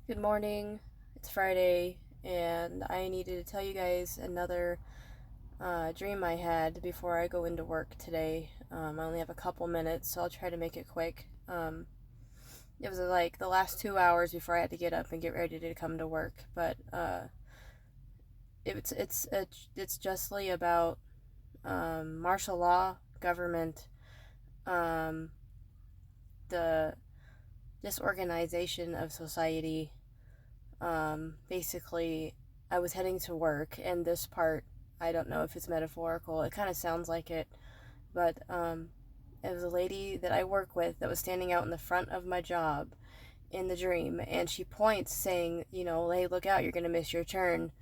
Good morning. It's Friday, and I needed to tell you guys another dream I had before I go into work today. I only have a couple minutes, so I'll try to make it quick. It was like the last 2 hours before I had to get up and get ready to come to work, but it's justly about martial law, government, um, the disorganization of society. Basically, I was heading to work, and this part, I don't know if it's metaphorical. It kind of sounds like it, but it was a lady that I work with that was standing out in the front of my job in the dream, and she points, saying, hey, look out, you're gonna miss your turn.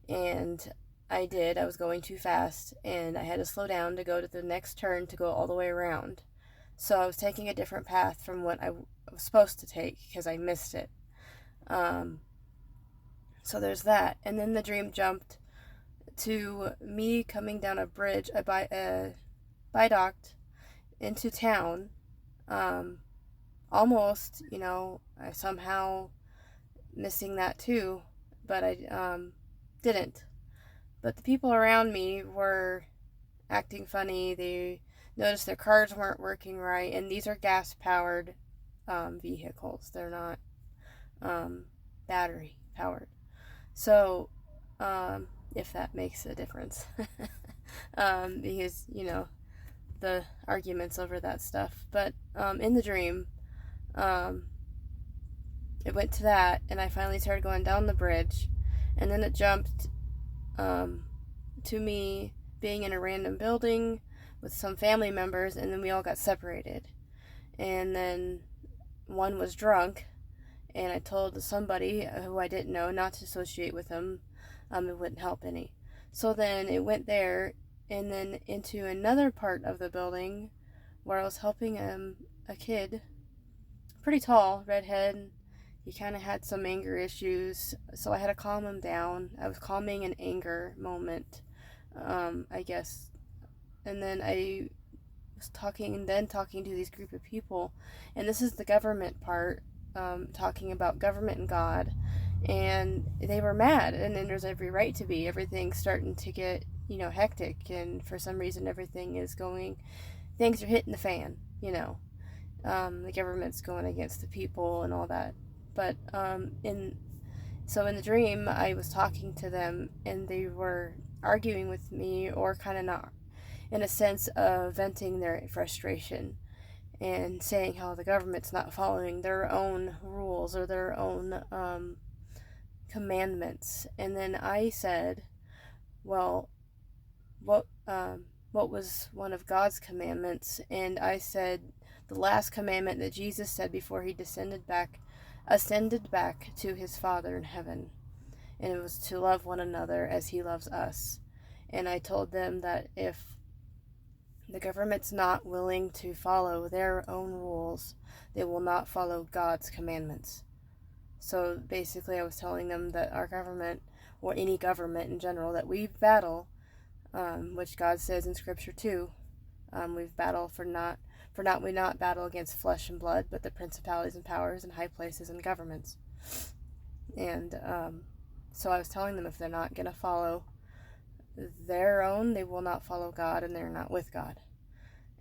And I did. I was going too fast, and I had to slow down to go to the next turn to go all the way around. So I was taking a different path from what I was supposed to take because I missed it. Um, So there's that. And then the dream jumped to me coming down a bridge, viaduct into town. Um, Almost, I somehow missing that too, but I didn't. But the people around me were acting funny. They noticed their cars weren't working right, and these are gas powered vehicles. They're not um, battery powered. So, if that makes a difference, because the arguments over that stuff. But in the dream, um, it went to that, and I finally started going down the bridge, and then it jumped um, to me being in a random building with some family members, and then we all got separated. And then one was drunk, and I told somebody who I didn't know not to associate with him. It wouldn't help any. So then it went there, and then into another part of the building where I was helping a kid, pretty tall, redhead. He kind of had some anger issues, so I had to calm him down. I was calming an anger moment, I guess. And then I was talking to these group of people, and this is the government part, talking about government and God, and they were mad, and then there's every right to be. Everything's starting to get hectic, and for some reason things are hitting the fan. The government's going against the people and all that. But in the dream, I was talking to them, and they were arguing with me, or kind of not, in a sense of venting their frustration and saying how the government's not following their own rules or their own commandments. And then I said, well, what was one of God's commandments? And I said the last commandment that Jesus said before he ascended back to his Father in heaven, and it was to love one another as he loves us. And I told them that if the government's not willing to follow their own rules, they will not follow God's commandments. So basically, I was telling them that our government, or any government in general, that we battle, which God says in Scripture too, we've battled we not battle against flesh and blood, but the principalities and powers and high places and governments. And so I was telling them if they're not going to follow their own, they will not follow God, and they're not with God.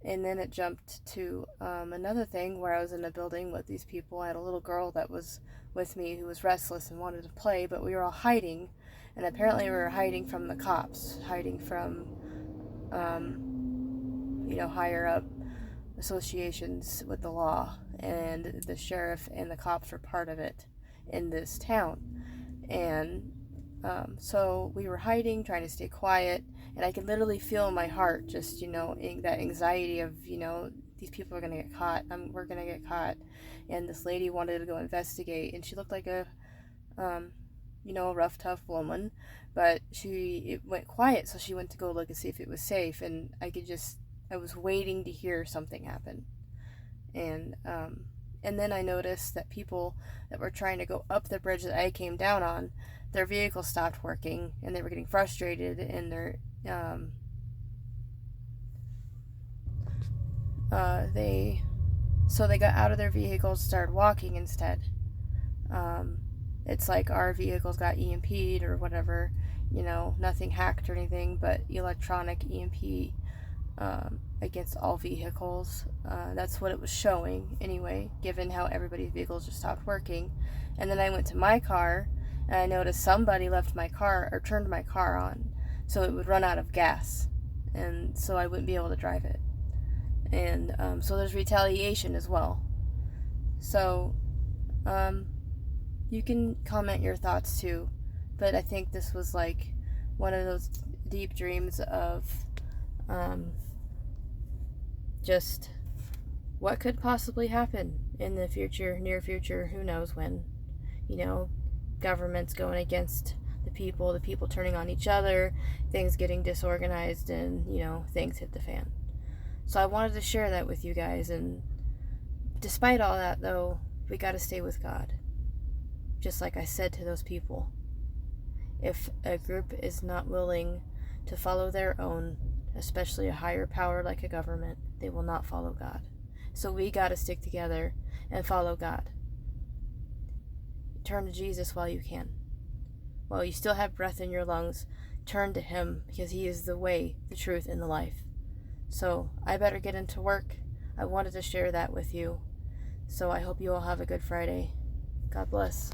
And then it jumped to another thing where I was in a building with these people. I had a little girl that was with me who was restless and wanted to play, but we were all hiding. And apparently we were hiding from the cops, hiding from, higher up associations with the law. And the sheriff and the cops were part of it in this town. And so we were hiding, trying to stay quiet, and I could literally feel in my heart just, that anxiety of, these people are going to get caught. We're going to get caught. And this lady wanted to go investigate, and she looked like a rough, tough woman, but it went quiet, so she went to go look and see if it was safe, and I was waiting to hear something happen. And then I noticed that people that were trying to go up the bridge that I came down on, their vehicle stopped working, and they were getting frustrated, and they got out of their vehicles, started walking instead. It's like our vehicles got EMP'd or whatever, nothing hacked or anything, but electronic EMP against all vehicles. That's what it was showing anyway, given how everybody's vehicles just stopped working. And then I went to my car, and I noticed somebody left my car or turned my car on, so it would run out of gas, and so I wouldn't be able to drive it. And so there's retaliation as well. So you can comment your thoughts too, but I think this was like one of those deep dreams of just what could possibly happen in the future, near future, who knows when. Governments going against the people turning on each other, things getting disorganized, and, things hit the fan. So I wanted to share that with you guys, and despite all that, though, we got to stay with God. Just like I said to those people, if a group is not willing to follow their own, especially a higher power like a government, they will not follow God. So we got to stick together and follow God. Turn to Jesus while you can. While you still have breath in your lungs, turn to Him, because He is the way, the truth, and the life. So I better get into work. I wanted to share that with you. So I hope you all have a good Friday. God bless.